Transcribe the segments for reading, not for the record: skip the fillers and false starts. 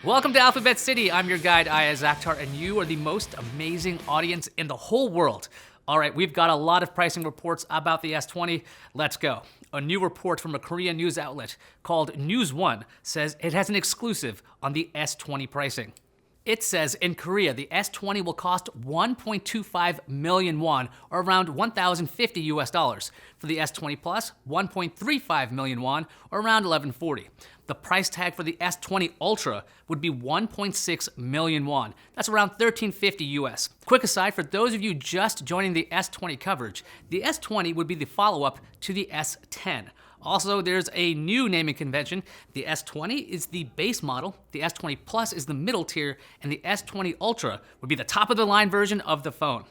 Welcome to Alphabet City. I'm your guide, Ayaz Akhtar, and you are the most amazing audience in the whole world. All right, we've got a lot of pricing reports about the S20. Let's go. A new report from a Korean news outlet called News One says it has an exclusive on the S20 pricing. It says in Korea, the S20 will cost 1.25 million won, or around $1,050 US. For the S20 Plus, 1.35 million won, or around $1,140. The price tag for the S20 Ultra would be 1.6 million won. That's around $1,350 US. Quick aside, for those of you just joining the S20 coverage, the S20 would be the follow-up to the S10. Also, there's a new naming convention. The S20 is the base model, the S20 Plus is the middle tier, and the S20 Ultra would be the top-of-the-line version of the phone.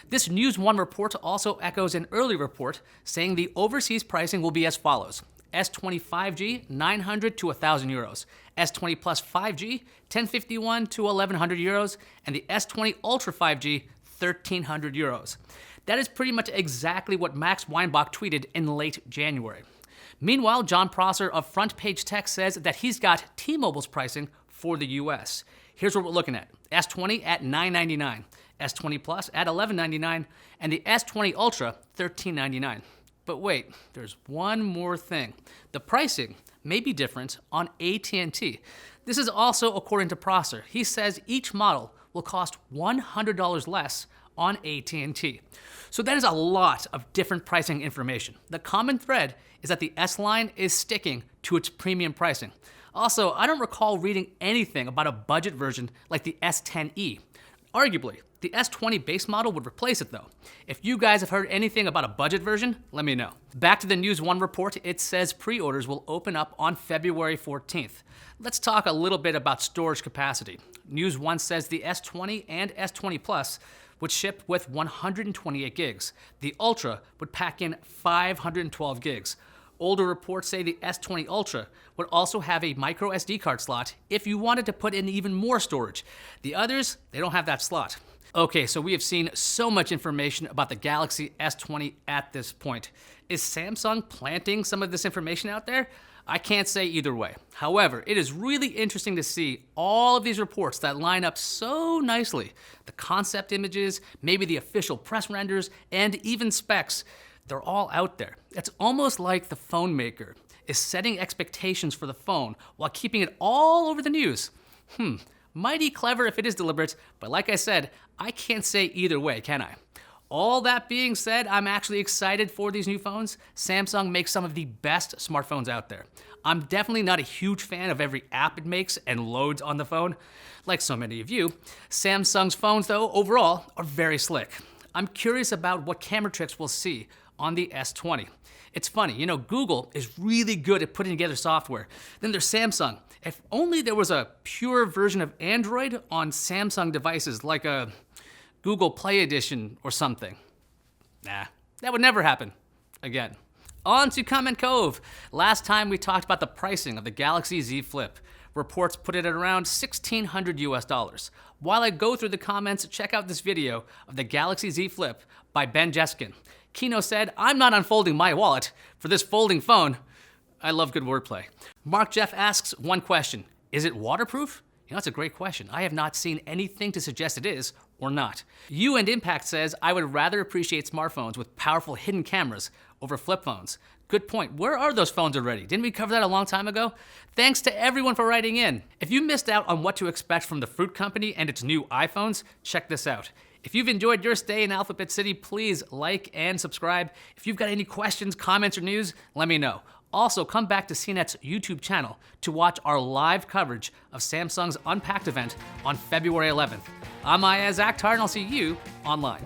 This News One report also echoes an early report saying the overseas pricing will be as follows. S20 5G, 900 to 1,000 euros. S20 Plus 5G, 1051 to 1,100 euros. And the S20 Ultra 5G, 1,300 euros. That is pretty much exactly what Max Weinbach tweeted in late January. Meanwhile, John Prosser of Front Page Tech says that he's got T-Mobile's pricing for the US. Here's what we're looking at. S20 at $999, S20 Plus at $1,199, and the S20 Ultra, $1,399. But wait, there's one more thing. The pricing may be different on AT&T. This is also according to Prosser. He says each model will cost $100 less on AT&T. So that is a lot of different pricing information. The common thread is that the S-Line is sticking to its premium pricing. Also, I don't recall reading anything about a budget version like the S10e. Arguably, the S20 base model would replace it though. If you guys have heard anything about a budget version, let me know. Back to the News One report, it says pre-orders will open up on February 14th. Let's talk a little bit about storage capacity. News One says the S20 and S20 Plus would ship with 128 gigs. The Ultra would pack in 512 gigs. Older reports say the S20 Ultra would also have a micro SD card slot if you wanted to put in even more storage. The others, they don't have that slot. Okay, so we have seen so much information about the Galaxy S20 at this point. Is Samsung planting some of this information out there? I can't say either way. However, it is really interesting to see all of these reports that line up so nicely. The concept images, maybe the official press renders, and even specs. They're all out there. It's almost like the phone maker is setting expectations for the phone while keeping it all over the news. Mighty clever if it is deliberate, but like I said, I can't say either way, can I? All that being said, I'm actually excited for these new phones. Samsung makes some of the best smartphones out there. I'm definitely not a huge fan of every app it makes and loads on the phone, like so many of you. Samsung's phones, though, overall, are very slick. I'm curious about what camera tricks we'll see on the S20. It's funny, Google is really good at putting together software. Then there's Samsung. If only there was a pure version of Android on Samsung devices, like a Google Play Edition or something. Nah, that would never happen. Again. On to Comment Cove. Last time we talked about the pricing of the Galaxy Z Flip. Reports put it at around $1,600 US. While I go through the comments, check out this video of the Galaxy Z Flip by Ben Jeskin. Kino said, "I'm not unfolding my wallet for this folding phone." I love good wordplay. Mark Jeff asks one question. Is it waterproof? That's a great question. I have not seen anything to suggest it is or not. You and Impact says, I would rather appreciate smartphones with powerful hidden cameras over flip phones. Good point. Where are those phones already? Didn't we cover that a long time ago? Thanks to everyone for writing in. If you missed out on what to expect from the Fruit Company and its new iPhones, check this out. If you've enjoyed your stay in Alphabet City, please like and subscribe. If you've got any questions, comments, or news, let me know. Also, come back to CNET's YouTube channel to watch our live coverage of Samsung's Unpacked event on February 11th. I'm Ayaz Akhtar, and I'll see you online.